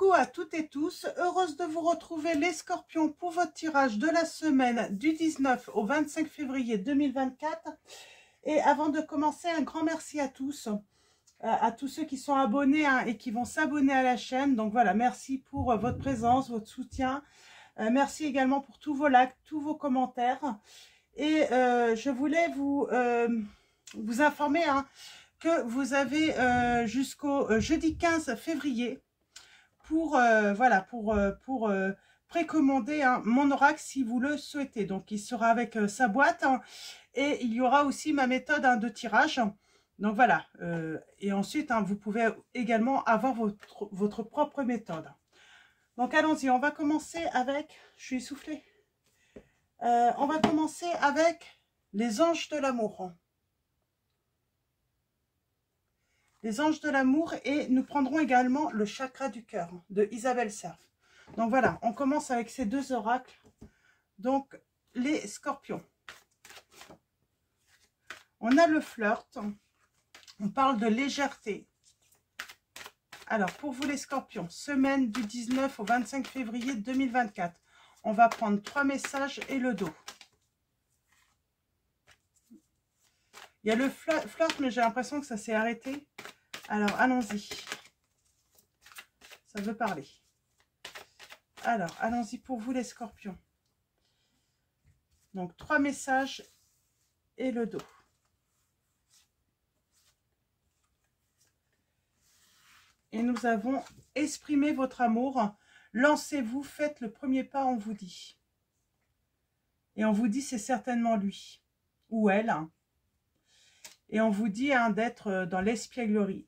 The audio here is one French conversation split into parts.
Coucou à toutes et tous, heureuse de vous retrouver les scorpions pour votre tirage de la semaine du 19 au 25 février 2024. Et avant de commencer, un grand merci à tous ceux qui sont abonnés et qui vont s'abonner à la chaîne. Donc voilà, merci pour votre présence, votre soutien. Merci également pour tous vos likes, tous vos commentaires. Et je voulais vous informer que vous avez jusqu'au jeudi 15 février pour précommander mon oracle si vous le souhaitez. Donc il sera avec sa boîte et il y aura aussi ma méthode de tirage. Donc voilà, et ensuite vous pouvez également avoir votre propre méthode. Donc allons-y, on va commencer avec, je suis essoufflée, on va commencer avec les anges de l'amour. Les anges de l'amour, et nous prendrons également le chakra du cœur de Isabelle Cerf. Donc voilà, on commence avec ces deux oracles. Donc les scorpions. On a le flirt, on parle de légèreté. Alors pour vous les scorpions, semaine du 19 au 25 février 2024, on va prendre 3 messages et le dos. Il y a le flirt, mais j'ai l'impression que ça s'est arrêté. Alors, allons-y. Ça veut parler. Alors, allons-y pour vous les scorpions. Donc, 3 messages et le dos. Et nous avons exprimé votre amour. Lancez-vous, faites le premier pas, on vous dit. Et on vous dit, c'est certainement lui ou elle. Et on vous dit d'être dans l'espièglerie,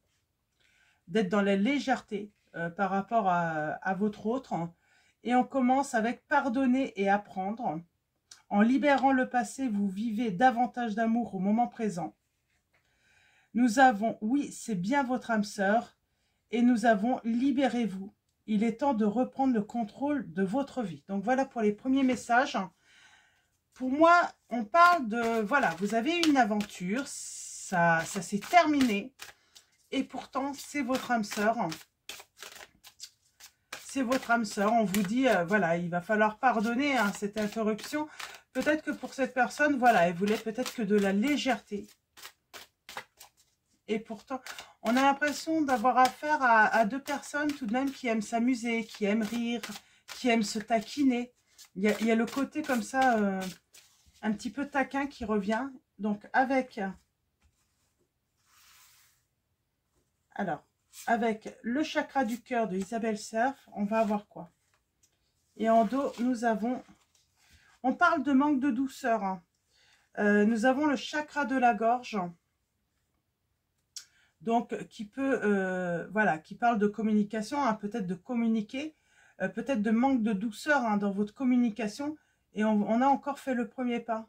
d'être dans la légèreté par rapport à votre autre. Et on commence avec pardonner et apprendre. En libérant le passé, vous vivez davantage d'amour au moment présent. Nous avons, oui, c'est bien votre âme sœur. Et nous avons, libérez-vous. Il est temps de reprendre le contrôle de votre vie. Donc voilà pour les premiers messages. Pour moi, on parle de, voilà, vous avez une aventure, ça s'est terminé. Et pourtant, c'est votre âme sœur. C'est votre âme sœur. On vous dit, voilà, il va falloir pardonner cette interruption. Peut-être que pour cette personne, voilà, elle voulait peut-être que de la légèreté. Et pourtant, on a l'impression d'avoir affaire à deux personnes tout de même qui aiment s'amuser, qui aiment rire, qui aiment se taquiner. Il y a le côté comme ça, un petit peu taquin qui revient. Donc, avec le chakra du cœur de Isabelle Cerf, on va avoir quoi? Et en dos, nous avons... On parle de manque de douceur. Nous avons le chakra de la gorge. Donc, qui peut... voilà, qui parle de communication, peut-être de communiquer. Peut-être de manque de douceur dans votre communication. Et on a encore fait le premier pas.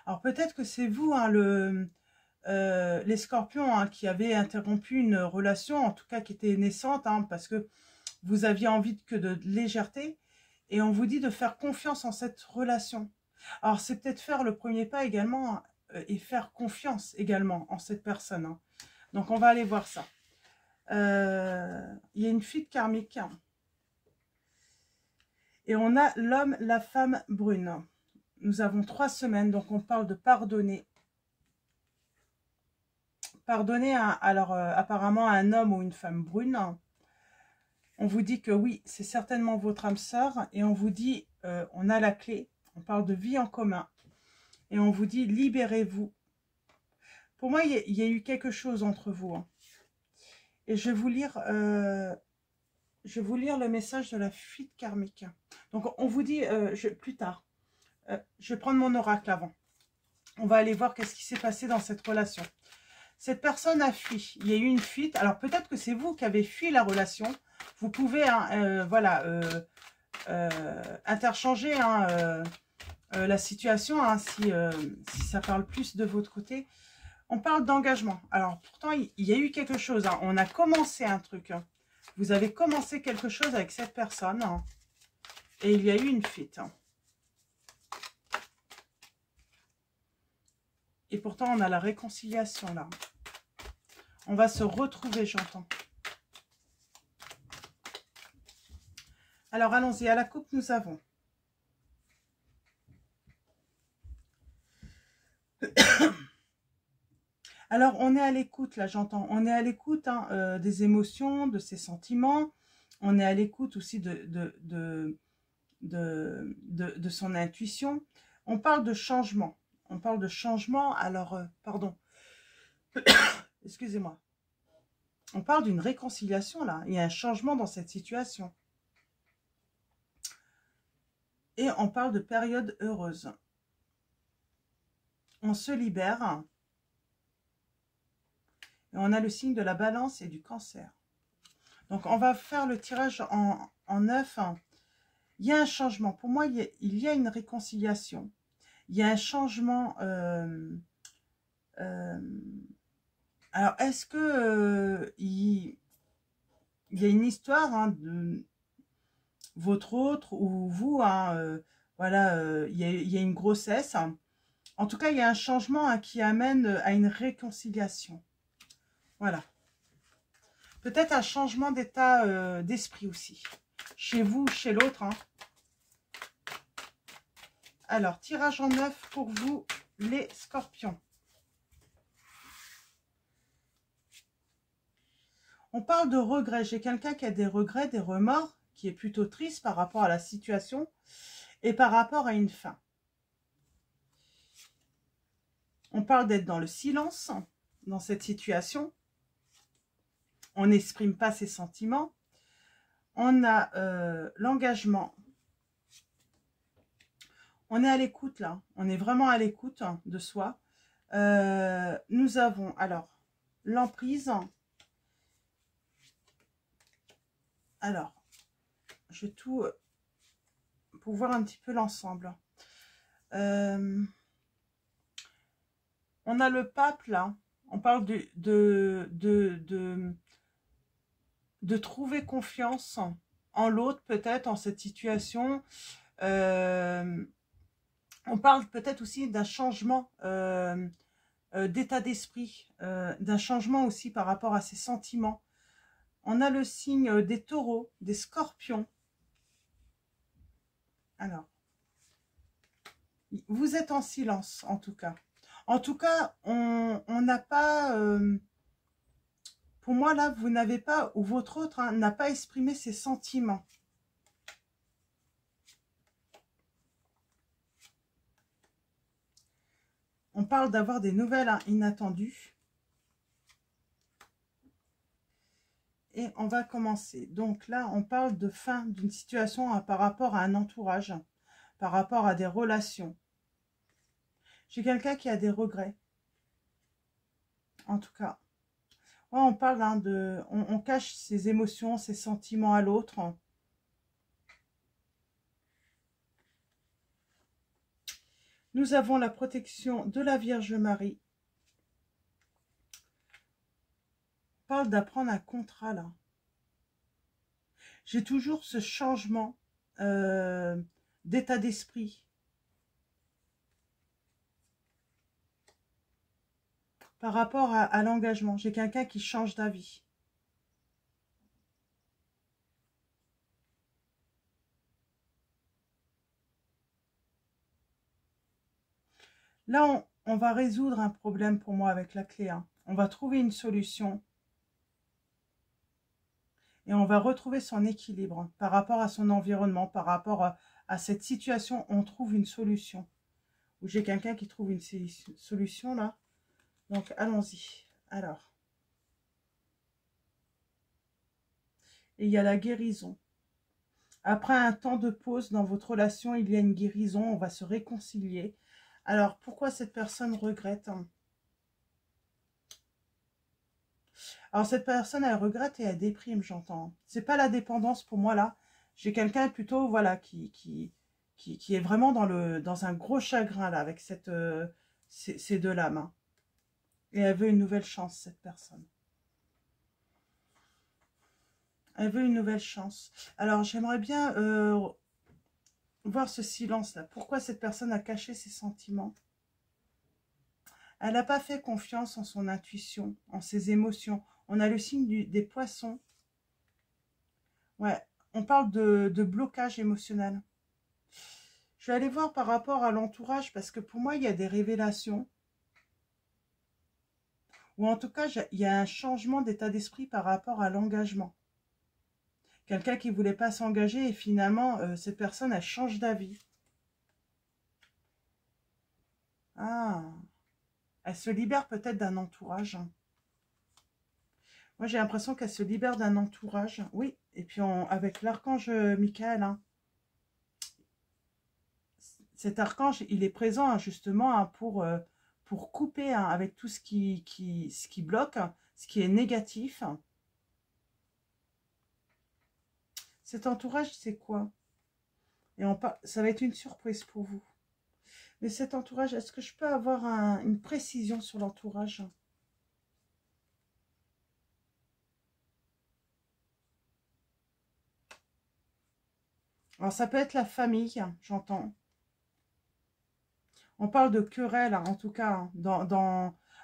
Alors, peut-être que c'est vous, les scorpions qui avaient interrompu une relation, en tout cas qui était naissante, parce que vous aviez envie que de légèreté, et on vous dit de faire confiance en cette relation. Alors c'est peut-être faire le premier pas également, et faire confiance également en cette personne. Donc on va aller voir ça. Il y a une fuite karmique. Et on a l'homme, la femme brune. Nous avons 3 semaines, donc on parle de pardonner. Pardonner apparemment à un homme ou une femme brune. On vous dit que oui, c'est certainement votre âme sœur. Et on vous dit, on a la clé. On parle de vie en commun. Et on vous dit, libérez-vous. Pour moi, il y a eu quelque chose entre vous. Et je vais vous lire le message de la fuite karmique. Donc, on vous dit, plus tard, je vais prendre mon oracle avant. On va aller voir qu'est-ce qui s'est passé dans cette relation. Cette personne a fui. Il y a eu une fuite. Alors, peut-être que c'est vous qui avez fui la relation. Vous pouvez, interchanger la situation si ça parle plus de votre côté. On parle d'engagement. Alors, pourtant, il y a eu quelque chose. On a commencé un truc. Vous avez commencé quelque chose avec cette personne. Et il y a eu une fuite. Et pourtant, on a la réconciliation là. On va se retrouver, j'entends. Alors, allons-y. À la coupe, nous avons alors, on est à l'écoute, là, j'entends. On est à l'écoute hein, des émotions, de ses sentiments. On est à l'écoute aussi de son intuition. On parle de changement. On parle de changement. Alors, pardon. Excusez-moi. On parle d'une réconciliation, là. Il y a un changement dans cette situation. Et on parle de période heureuse. On se libère. Et on a le signe de la balance et du cancer. Donc, on va faire le tirage en 9. Il y a un changement. Pour moi, il y a une réconciliation. Il y a un changement. Alors, est-ce que il y a une histoire hein, de votre autre ou vous voilà, il y a une grossesse. En tout cas, il y a un changement hein, qui amène à une réconciliation. Voilà. Peut-être un changement d'état d'esprit aussi. Chez vous, chez l'autre. Hein. Alors, tirage en 9 pour vous, les scorpions. On parle de regrets. J'ai quelqu'un qui a des regrets, des remords, qui est plutôt triste par rapport à la situation et par rapport à une fin. On parle d'être dans le silence, dans cette situation. On n'exprime pas ses sentiments. On a l'engagement. On est à l'écoute là. On est vraiment à l'écoute de soi. Nous avons alors l'emprise. Alors, je vais tout pour voir un petit peu l'ensemble. On a le pape là. On parle de trouver confiance en l'autre, peut-être, en cette situation. On parle peut-être aussi d'un changement d'état d'esprit, d'un changement aussi par rapport à ses sentiments. On a le signe des taureaux, des scorpions. Alors, vous êtes en silence, en tout cas. En tout cas, on n'a pas... pour moi, là, vous n'avez pas, ou votre autre hein, n'a pas exprimé ses sentiments. On parle d'avoir des nouvelles hein, inattendues. Et on va commencer. Donc là, on parle de fin d'une situation hein, par rapport à un entourage, par rapport à des relations. J'ai quelqu'un qui a des regrets. En tout cas. Ouais, on parle hein, de... On cache ses émotions, ses sentiments à l'autre. Nous avons la protection de la Vierge Marie. On parle d'apprendre un contrat là. J'ai toujours ce changement d'état d'esprit. Par rapport à l'engagement. J'ai quelqu'un qui change d'avis. Là, on va résoudre un problème pour moi avec la clé 1. On va trouver une solution. Et on va retrouver son équilibre par rapport à son environnement, par rapport à cette situation. On trouve une solution. Ou j'ai quelqu'un qui trouve une solution là. Donc, allons-y. Alors. Et il y a la guérison. Après un temps de pause dans votre relation, il y a une guérison. On va se réconcilier. Alors, pourquoi cette personne regrette hein? Alors, cette personne, elle regrette et elle déprime, j'entends. C'est pas la dépendance pour moi, là. J'ai quelqu'un plutôt, voilà, qui est vraiment dans un gros chagrin, là, avec ces deux lames. Hein. Et elle veut une nouvelle chance, cette personne. Elle veut une nouvelle chance. Alors, j'aimerais bien voir ce silence-là. Pourquoi cette personne a caché ses sentiments? Elle n'a pas fait confiance en son intuition, en ses émotions. On a le signe des poissons. Ouais, On parle de blocage émotionnel. Je vais aller voir par rapport à l'entourage parce que pour moi, il y a des révélations. Ou en tout cas, il y a un changement d'état d'esprit par rapport à l'engagement. Quelqu'un qui ne voulait pas s'engager et finalement, cette personne, elle change d'avis. Ah, elle se libère peut-être d'un entourage. Moi, j'ai l'impression qu'elle se libère d'un entourage. Oui, et puis avec l'archange Michael, hein. Cet archange, il est présent hein, justement hein, pour couper hein, avec tout ce qui bloque, ce qui est négatif. Cet entourage, c'est quoi? Et ça va être une surprise pour vous. Mais cet entourage, est-ce que je peux avoir une précision sur l'entourage? Alors, ça peut être la famille, j'entends. On parle de querelle, hein, en tout cas.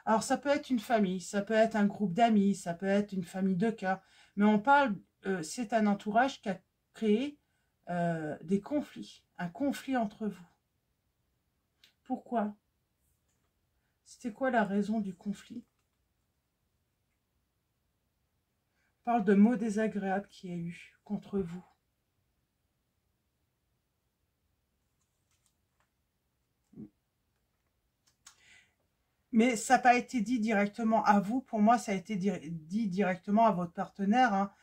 Alors, ça peut être une famille, ça peut être un groupe d'amis, ça peut être une famille de cœur. Mais on parle, c'est un entourage qui a créé des conflits, un conflit entre vous. Pourquoi? C'était quoi la raison du conflit? On parle de mots désagréables qu'il y a eu contre vous. Mais ça n'a pas été dit directement à vous. Pour moi, ça a été dit directement à votre partenaire, hein.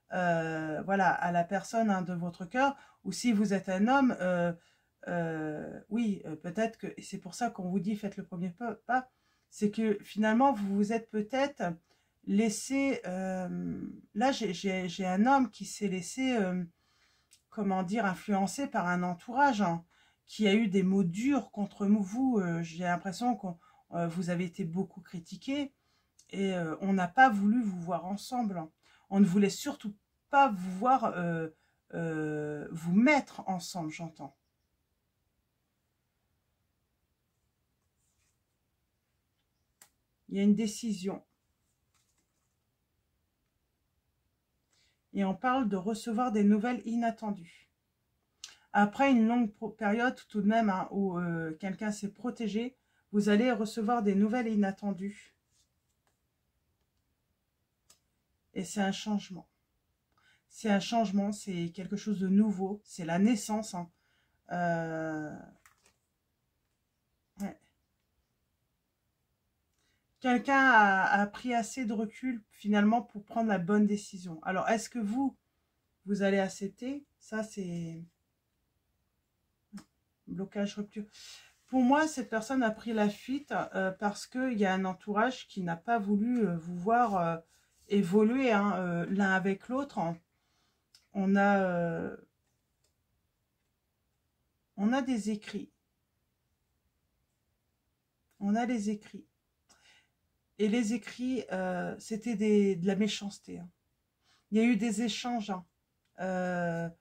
Voilà, à la personne hein, de votre cœur. Ou si vous êtes un homme, oui, peut-être que c'est pour ça qu'on vous dit faites le premier pas. C'est que finalement, vous vous êtes peut-être laissé... là, j'ai un homme qui s'est laissé, comment dire, influencé par un entourage hein, qui a eu des mots durs contre vous. J'ai l'impression que vous avez été beaucoup critiqué et on n'a pas voulu vous voir ensemble. On ne voulait surtout pas vous voir vous mettre ensemble, j'entends. Il y a une décision. Et on parle de recevoir des nouvelles inattendues. Après une longue période tout de même hein, où quelqu'un s'est protégé, vous allez recevoir des nouvelles inattendues. Et c'est un changement. C'est un changement, c'est quelque chose de nouveau. C'est la naissance. Hein. Ouais. Quelqu'un a pris assez de recul finalement pour prendre la bonne décision. Alors, est-ce que vous allez accepter? Ça, c'est blocage, rupture. Pour moi, cette personne a pris la fuite parce qu'il y a un entourage qui n'a pas voulu vous voir évoluer hein, l'un avec l'autre. On a des écrits. On a les écrits. Et les écrits, c'était de la méchanceté. Hein. Il y a eu des échanges hein,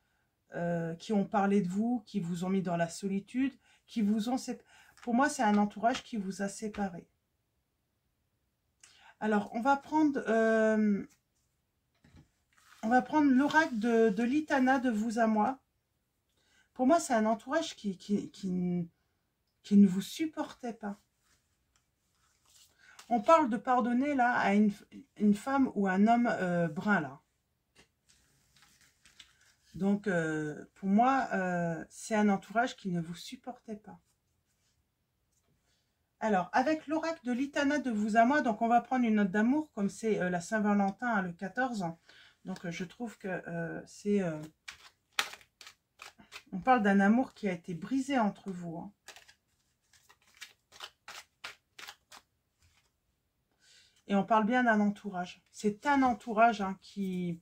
qui ont parlé de vous, qui vous ont mis dans la solitude, qui vous ont... Pour moi, c'est un entourage qui vous a séparés. Alors, on va prendre l'oracle de l'Itana de vous à moi. Pour moi, c'est un entourage qui ne vous supportait pas. On parle de pardonner là à une femme ou un homme brun là. Donc, pour moi, c'est un entourage qui ne vous supportait pas. Alors, avec l'oracle de l'Itana de vous à moi, donc on va prendre une note d'amour, comme c'est la Saint-Valentin, hein, le 14. Donc, je trouve que c'est... on parle d'un amour qui a été brisé entre vous. Hein. Et on parle bien d'un entourage. C'est un entourage hein, qui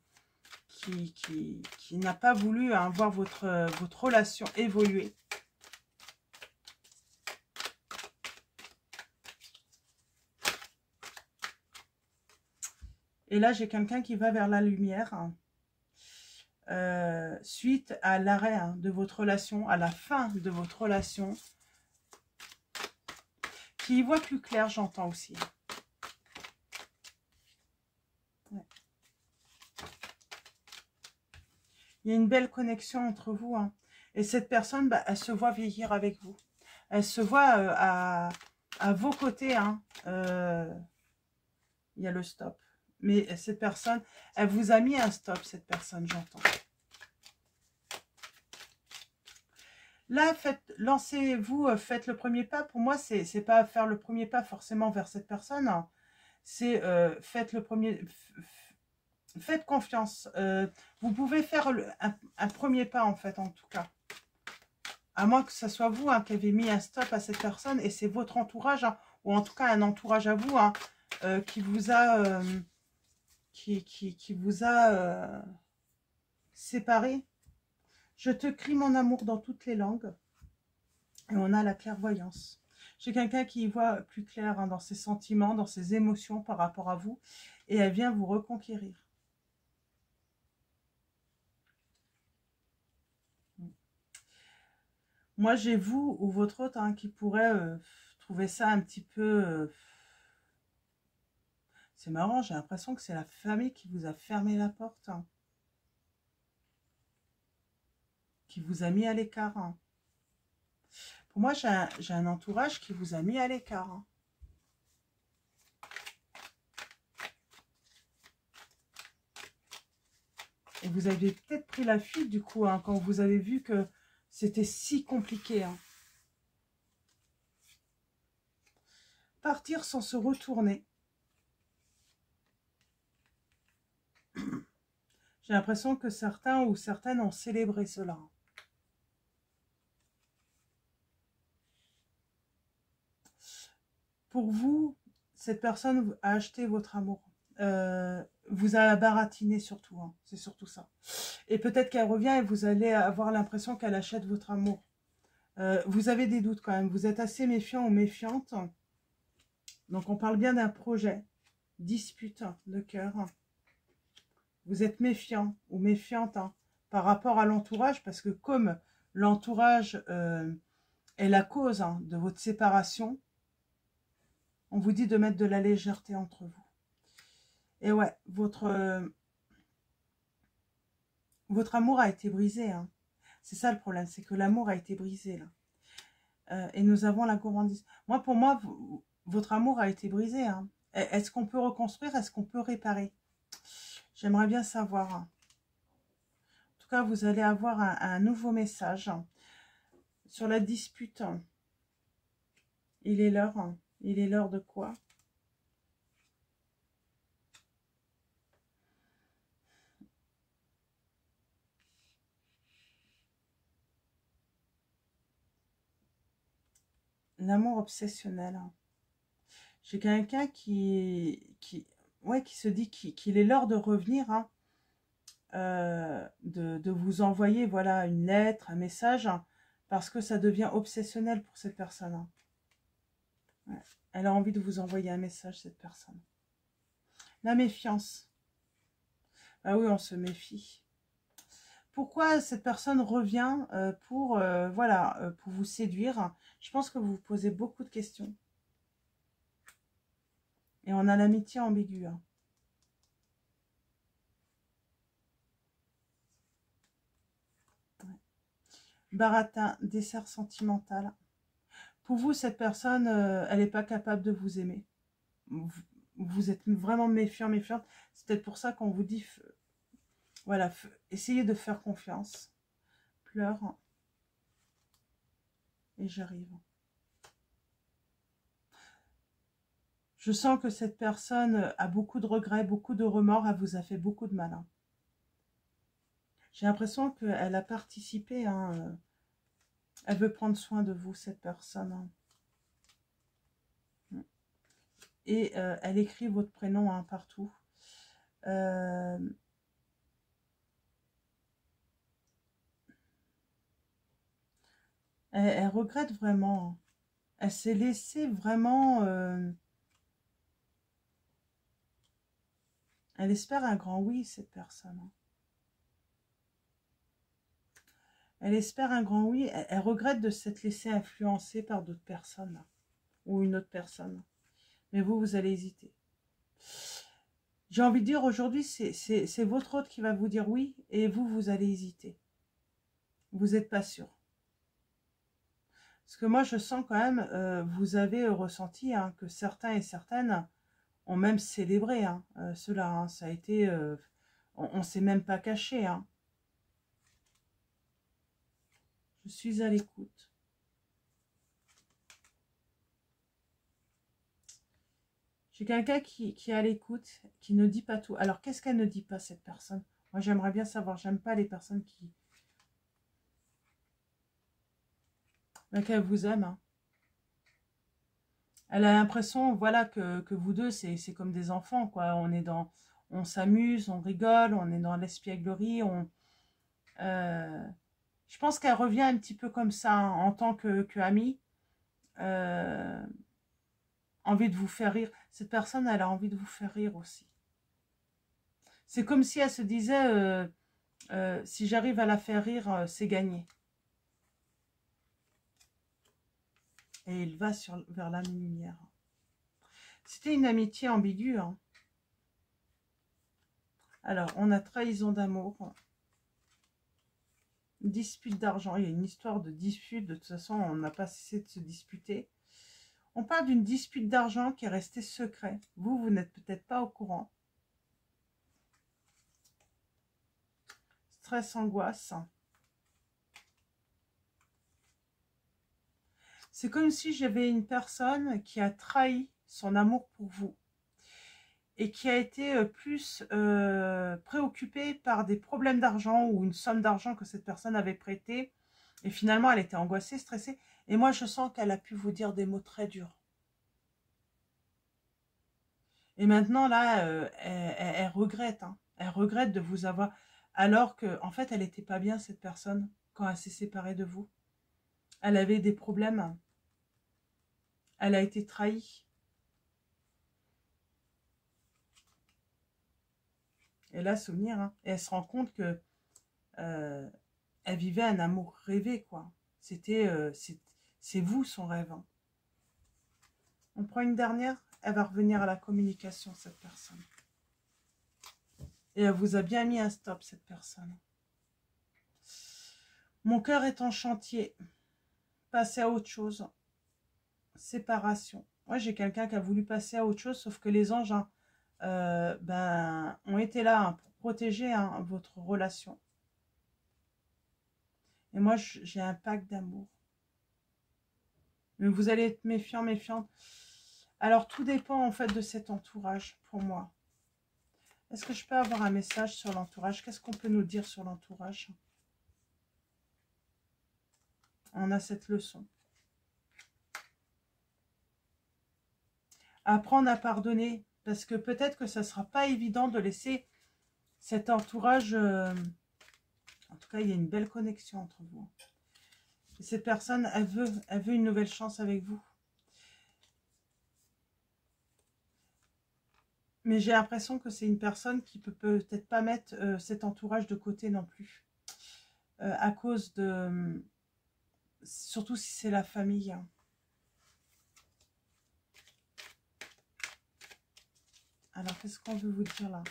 n'a pas voulu hein, voir votre relation évoluer. Et là, j'ai quelqu'un qui va vers la lumière. Hein, suite à l'arrêt hein, de votre relation, à la fin de votre relation. Qui y voit plus clair, j'entends aussi. Ouais. Il y a une belle connexion entre vous. Hein. Et cette personne, bah, elle se voit vieillir avec vous. Elle se voit à vos côtés. Hein. Il y a le stop. Mais cette personne, elle vous a mis un stop, cette personne, j'entends. Là, lancez-vous, faites le premier pas. Pour moi, c'est pas faire le premier pas forcément vers cette personne. Hein. C'est faites le premier... Faites confiance. Vous pouvez faire un premier pas, en fait, en tout cas. À moins que ce soit vous hein, qui avez mis un stop à cette personne et c'est votre entourage, hein, ou en tout cas un entourage à vous, hein, qui vous a, qui vous a séparé. Je te crie mon amour dans toutes les langues. Et on a la clairvoyance. J'ai quelqu'un qui y voit plus clair hein, dans ses sentiments, dans ses émotions par rapport à vous. Et elle vient vous reconquérir. Moi, j'ai vous ou votre autre hein, qui pourrait trouver ça un petit peu... C'est marrant, j'ai l'impression que c'est la famille qui vous a fermé la porte. Hein, qui vous a mis à l'écart. Hein. Pour moi, j'ai un entourage qui vous a mis à l'écart. Hein. Et vous avez peut-être pris la fuite du coup, hein, quand vous avez vu que c'était si compliqué. Hein. Partir sans se retourner. J'ai l'impression que certains ou certaines ont célébré cela. Pour vous, cette personne a acheté votre amour. Vous a baratiné surtout. Hein. C'est surtout ça. Et peut-être qu'elle revient et vous allez avoir l'impression qu'elle achète votre amour. Vous avez des doutes quand même. Vous êtes assez méfiant ou méfiante. Donc on parle bien d'un projet. Dispute de cœur. Vous êtes méfiant ou méfiante hein, par rapport à l'entourage. Parce que comme l'entourage est la cause hein, de votre séparation, on vous dit de mettre de la légèreté entre vous. Et ouais, votre amour a été brisé. Hein. C'est ça le problème, c'est que l'amour a été brisé. Là. Et nous avons la gourmandise. Pour moi, votre amour a été brisé. Hein. Est-ce qu'on peut reconstruire? Est-ce qu'on peut réparer? J'aimerais bien savoir. En tout cas, vous allez avoir un nouveau message sur la dispute. Il est l'heure. Il est l'heure de quoi? L'amour obsessionnel. J'ai quelqu'un qui se dit qu'il est l'heure de revenir, hein, de vous envoyer voilà, une lettre, un message, hein, parce que ça devient obsessionnel pour cette personne. Hein. Ouais. Elle a envie de vous envoyer un message, cette personne. La méfiance. Ah oui, on se méfie. Pourquoi cette personne revient pour vous séduire? Je pense que vous vous posez beaucoup de questions. Et on a l'amitié ambiguë. Hein. Ouais. Baratin, dessert sentimental. Pour vous, cette personne, elle n'est pas capable de vous aimer. Vous êtes vraiment méfiant, méfiante. C'est peut-être pour ça qu'on vous dit, voilà, essayez de faire confiance. Pleure. Et j'arrive. Je sens que cette personne a beaucoup de regrets, beaucoup de remords. Elle vous a fait beaucoup de mal. Hein. J'ai l'impression qu'elle a participé. Hein, elle veut prendre soin de vous, cette personne. Hein. Et elle écrit votre prénom hein, partout. Elle regrette vraiment. Elle s'est laissée vraiment... elle espère un grand oui, cette personne. Elle espère un grand oui. Elle regrette de s'être laissée influencer par d'autres personnes. Ou une autre personne. Mais vous allez hésiter. J'ai envie de dire aujourd'hui, c'est votre autre qui va vous dire oui et vous, vous allez hésiter. Vous n'êtes pas sûr. Parce que moi, je sens quand même, vous avez ressenti hein, que certains et certaines ont même célébré hein, cela. Hein. Ça a été, on ne s'est même pas caché. Hein. Je suis à l'écoute. J'ai quelqu'un qui est à l'écoute, qui ne dit pas tout. Alors, qu'est-ce qu'elle ne dit pas, cette personne? Moi, j'aimerais bien savoir. J'aime pas les personnes qui... Ben, qu'elle vous aime. Hein. Elle a l'impression, voilà, que vous deux, c'est comme des enfants, quoi. On est dans... On s'amuse, on rigole, on est dans l'espièglerie, je pense qu'elle revient un petit peu comme ça, hein, en tant que amie. Envie de vous faire rire. Cette personne, elle a envie de vous faire rire aussi. C'est comme si elle se disait, si j'arrive à la faire rire, c'est gagné. Et il va vers la lumière. C'était une amitié ambiguë. Hein. Alors, on a trahison d'amour. Dispute d'argent. Il y a une histoire de dispute. De toute façon, on n'a pas cessé de se disputer. On parle d'une dispute d'argent qui est restée secret. Vous, vous n'êtes peut-être pas au courant. Stress, angoisse. C'est comme si j'avais une personne qui a trahi son amour pour vous et qui a été plus préoccupée par des problèmes d'argent ou une somme d'argent que cette personne avait prêté. Et finalement, elle était angoissée, stressée. Et moi, je sens qu'elle a pu vous dire des mots très durs. Et maintenant, là, elle regrette. Hein. Elle regrette de vous avoir... Alors que, en fait, elle n'était pas bien, cette personne, quand elle s'est séparée de vous. Elle avait des problèmes. Elle a été trahie. Et là, souvenir, hein. Et elle se rend compte que elle vivait un amour rêvé, quoi. C'était, c'est vous son rêve. Hein. On prend une dernière, elle va revenir à la communication, cette personne. Et elle vous a bien mis un stop, cette personne. Mon cœur est en chantier. Passer à autre chose. Séparation. Moi, j'ai quelqu'un qui a voulu passer à autre chose, sauf que les anges hein, ont été là hein, pour protéger hein, votre relation. Et moi, j'ai un pacte d'amour. Mais vous allez être méfiant, méfiante. Alors, tout dépend en fait de cet entourage pour moi. Est-ce que je peux avoir un message sur l'entourage? Qu'est-ce qu'on peut nous dire sur l'entourage? On a cette leçon. Apprendre à pardonner. Parce que peut-être que ça ne sera pas évident de laisser cet entourage... En tout cas, il y a une belle connexion entre vous. Et cette personne, elle veut une nouvelle chance avec vous. Mais j'ai l'impression que c'est une personne qui peut peut-être pas mettre cet entourage de côté non plus. À cause de... surtout si c'est la famille. Hein. Alors, qu'est-ce qu'on veut vous dire là?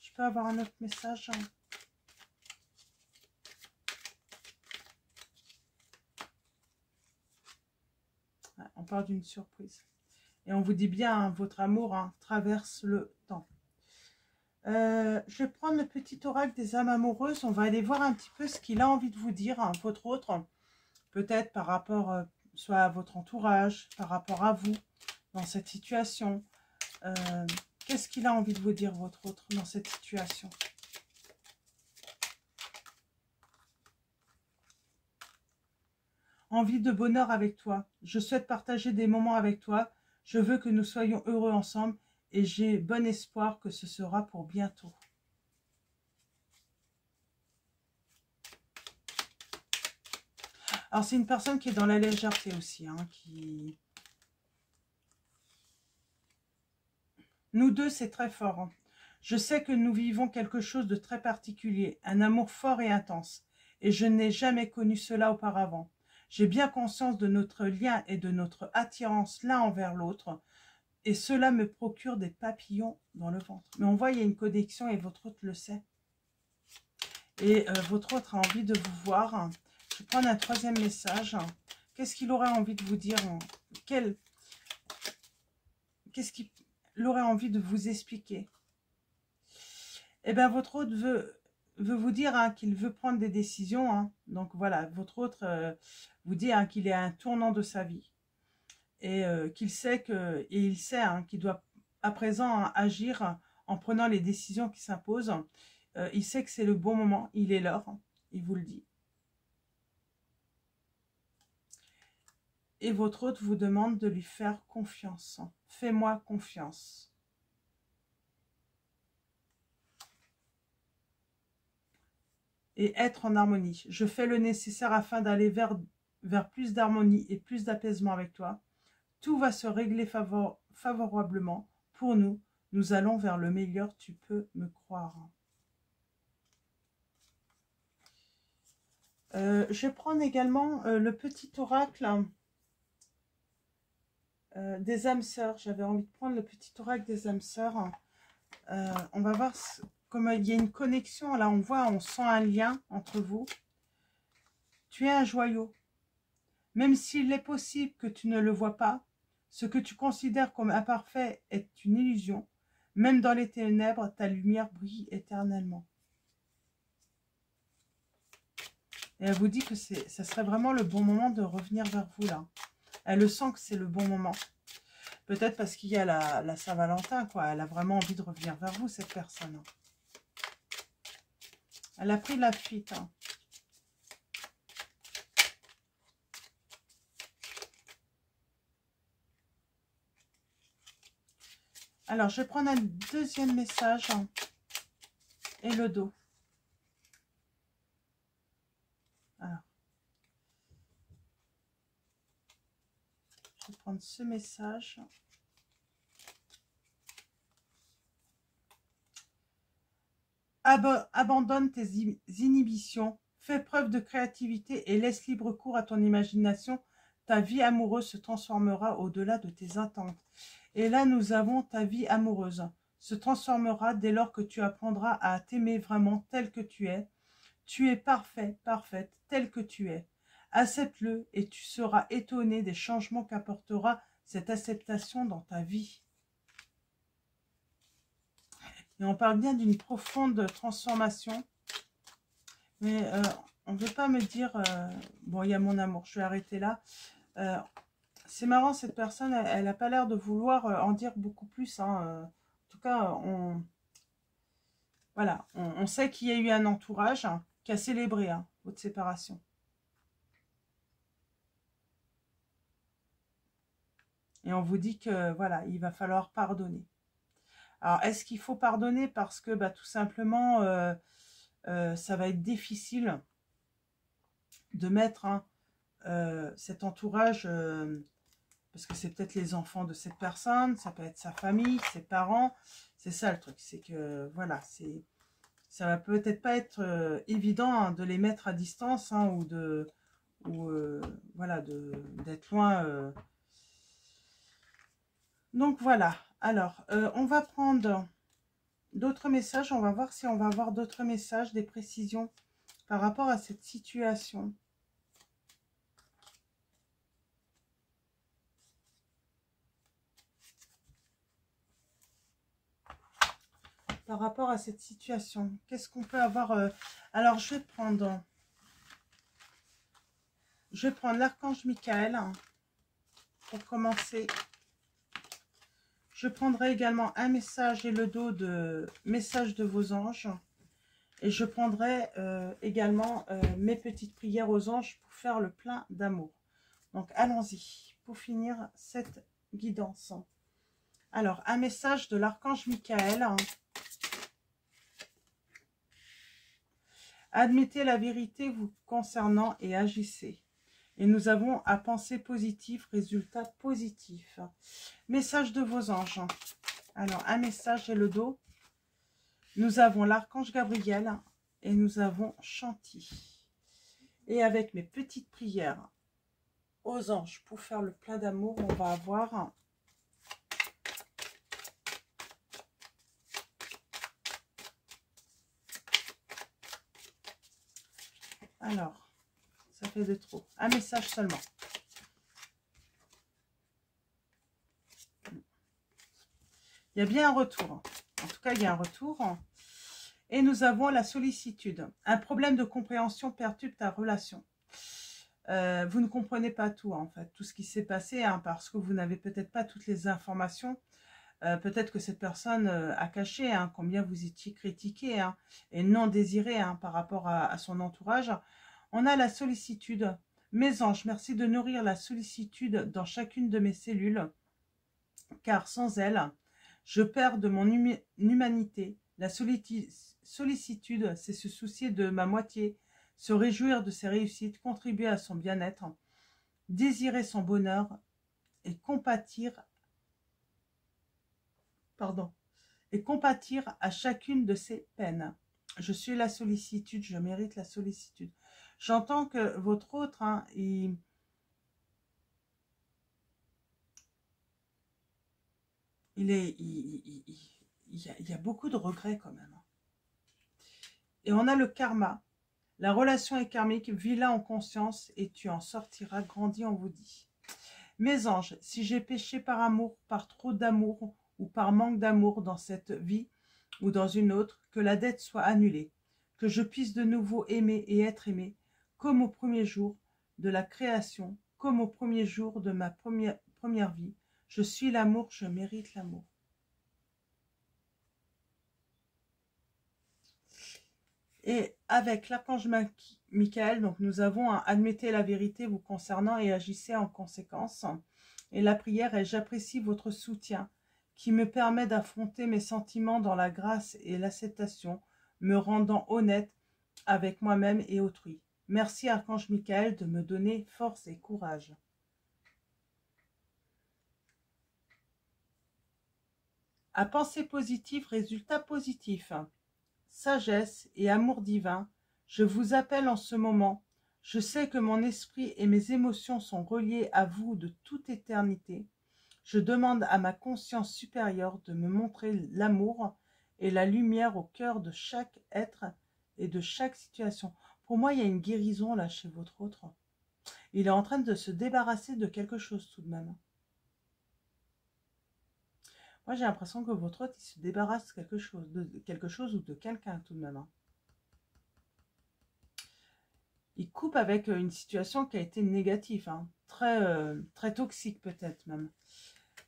Je peux avoir un autre message hein? On parle d'une surprise. Et on vous dit bien, hein, votre amour hein, traverse le temps. Je vais prendre le petit oracle des âmes amoureuses. On va aller voir un petit peu ce qu'il a envie de vous dire, hein, votre autre. Peut-être par rapport soit à votre entourage, par rapport à vous, dans cette situation. Qu'est-ce qu'il a envie de vous dire, votre autre, dans cette situation? Envie de bonheur avec toi. Je souhaite partager des moments avec toi. Je veux que nous soyons heureux ensemble et j'ai bon espoir que ce sera pour bientôt. Alors, c'est une personne qui est dans la légèreté aussi, hein, qui... Nous deux, c'est très fort. Hein. Je sais que nous vivons quelque chose de très particulier, un amour fort et intense, et je n'ai jamais connu cela auparavant. J'ai bien conscience de notre lien et de notre attirance l'un envers l'autre, Et cela me procure des papillons dans le ventre. Mais on voit, il y a une connexion et votre hôte le sait. Et votre hôte a envie de vous voir. Je vais prendre un troisième message. Qu'est-ce qu'il aurait envie de vous dire? Qu'est-ce qu'il aurait envie de vous expliquer? Eh bien, votre hôte veut vous dire qu'il veut prendre des décisions. Donc voilà, votre hôte vous dit qu'il est à un tournant de sa vie. Et qu'il sait qu'il doit à présent agir en prenant les décisions qui s'imposent. Il sait que c'est le bon moment, il est l'heure, il vous le dit. Et votre hôte vous demande de lui faire confiance. Fais-moi confiance. Et être en harmonie. Je fais le nécessaire afin d'aller vers plus d'harmonie et plus d'apaisement avec toi. Tout va se régler favorablement pour nous. Nous allons vers le meilleur, tu peux me croire. Je vais prendre également le petit oracle des âmes sœurs. J'avais envie de prendre le petit oracle des âmes sœurs. On va voir comme il y a une connexion. Là, on sent un lien entre vous. Tu es un joyau. Même s'il est possible que tu ne le vois pas, ce que tu considères comme imparfait est une illusion. Même dans les ténèbres, ta lumière brille éternellement. Et elle vous dit que ça serait vraiment le bon moment de revenir vers vous, là. Elle le sent que c'est le bon moment. Peut-être parce qu'il y a la Saint-Valentin, quoi. Elle a vraiment envie de revenir vers vous, cette personne. Elle a pris la fuite. Alors, je vais prendre un deuxième message et le dos. Alors, je vais prendre ce message. Abandonne tes inhibitions, fais preuve de créativité et laisse libre cours à ton imagination. Ta vie amoureuse se transformera au-delà de tes attentes. Et là, nous avons ta vie amoureuse se transformera dès lors que tu apprendras à t'aimer vraiment tel que tu es. Tu es parfait, parfaite, tel que tu es. Accepte-le et tu seras étonné des changements qu'apportera cette acceptation dans ta vie. Et on parle bien d'une profonde transformation. Mais on ne veut pas me dire... bon, il y a mon amour, je vais arrêter là. C'est marrant, cette personne, elle n'a pas l'air de vouloir en dire beaucoup plus. En tout cas, voilà, on sait qu'il y a eu un entourage qui a célébré votre séparation. Et on vous dit que, voilà, il va falloir pardonner. Alors, est-ce qu'il faut pardonner parce que, tout simplement, ça va être difficile de mettre cet entourage... parce que c'est peut-être les enfants de cette personne, ça peut être sa famille, ses parents. C'est ça le truc, c'est que, voilà, ça va peut-être pas être évident de les mettre à distance voilà, d'être loin. Donc voilà, alors, on va prendre d'autres messages, on va voir si on va avoir d'autres messages, des précisions par rapport à cette situation. Par rapport à cette situation, qu'est-ce qu'on peut avoir alors, je vais prendre l'archange Michael pour commencer. Je prendrai également un message et le dos de message de vos anges. Et je prendrai également mes petites prières aux anges pour faire le plein d'amour. Donc, allons-y pour finir cette guidance. Alors, un message de l'archange Michael. Admettez la vérité vous concernant et agissez. Et nous avons à penser positif, résultat positif. Message de vos anges. Alors, un message et le dos. Nous avons l'archange Gabriel et nous avons Chanty. Et avec mes petites prières aux anges pour faire le plein d'amour, on va avoir Alors, ça fait de trop. Un message seulement. Il y a bien un retour. En tout cas, il y a un retour. Et nous avons la sollicitude. Un problème de compréhension perturbe ta relation. Vous ne comprenez pas tout, en fait. Tout ce qui s'est passé, hein, parce que vous n'avez peut-être pas toutes les informations. Peut-être que cette personne a caché hein, combien vous étiez critiqué hein, et non désiré hein, par rapport à son entourage. On a la sollicitude. Mes anges, merci de nourrir la sollicitude dans chacune de mes cellules, car sans elle, je perds de mon humanité. La sollicitude, c'est se soucier de ma moitié, se réjouir de ses réussites, contribuer à son bien-être, désirer son bonheur et compatir à chacune de ses peines. Je suis la sollicitude, je mérite la sollicitude. J'entends que votre autre, hein, il y a beaucoup de regrets quand même. Et on a le karma. La relation est karmique, vis-la en conscience et tu en sortiras grandi, on vous dit. Mes anges, si j'ai péché par amour, par trop d'amour ou par manque d'amour dans cette vie ou dans une autre, que la dette soit annulée, que je puisse de nouveau aimer et être aimé, comme au premier jour de la création, comme au premier jour de ma première vie. Je suis l'amour, je mérite l'amour. Et avec l'archange Michael, donc nous avons un admettez la vérité vous concernant et agissez en conséquence. Et la prière est j'apprécie votre soutien qui me permet d'affronter mes sentiments dans la grâce et l'acceptation, me rendant honnête avec moi-même et autrui. Merci archange Michael de me donner force et courage. À pensée positive, résultat positif. Sagesse et amour divin, je vous appelle en ce moment. Je sais que mon esprit et mes émotions sont reliés à vous de toute éternité. Je demande à ma conscience supérieure de me montrer l'amour et la lumière au cœur de chaque être et de chaque situation. Pour moi, il y a une guérison là chez votre autre. Il est en train de se débarrasser de quelque chose tout de même. Moi, j'ai l'impression que votre autre, il se débarrasse de quelque chose ou de quelqu'un tout de même. Il coupe avec une situation qui a été négative, hein. Très toxique peut-être même.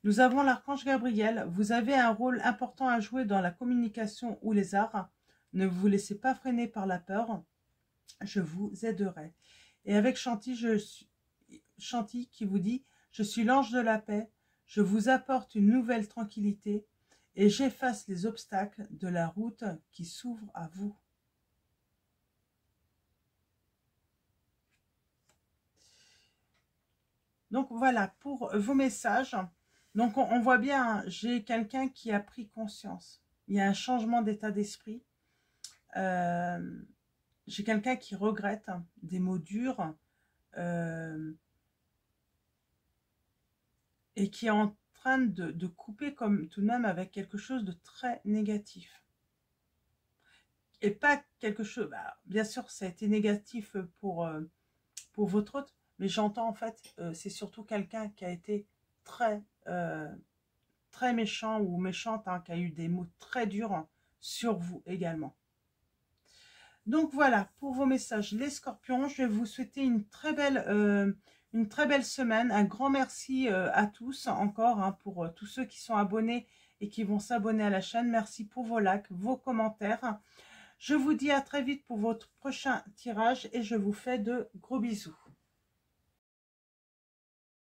Nous avons l'archange Gabriel. Vous avez un rôle important à jouer dans la communication ou les arts. Ne vous laissez pas freiner par la peur. Je vous aiderai. Et avec Chanty qui vous dit « Je suis l'ange de la paix. Je vous apporte une nouvelle tranquillité et j'efface les obstacles de la route qui s'ouvre à vous. » Donc voilà pour vos messages. Donc on voit bien, j'ai quelqu'un qui a pris conscience. Il y a un changement d'état d'esprit. J'ai quelqu'un qui regrette des mots durs et qui est en train de couper comme tout de même avec quelque chose de très négatif. Et pas quelque chose, bah, bien sûr ça a été négatif pour votre autre, mais j'entends en fait, c'est surtout quelqu'un qui a été très méchant ou méchante, hein, qui a eu des mots très durs sur vous également. Donc voilà, pour vos messages, les scorpions, je vais vous souhaiter une très belle semaine. Un grand merci à tous encore, hein, pour tous ceux qui sont abonnés et qui vont s'abonner à la chaîne. Merci pour vos likes, vos commentaires. Je vous dis à très vite pour votre prochain tirage et je vous fais de gros bisous.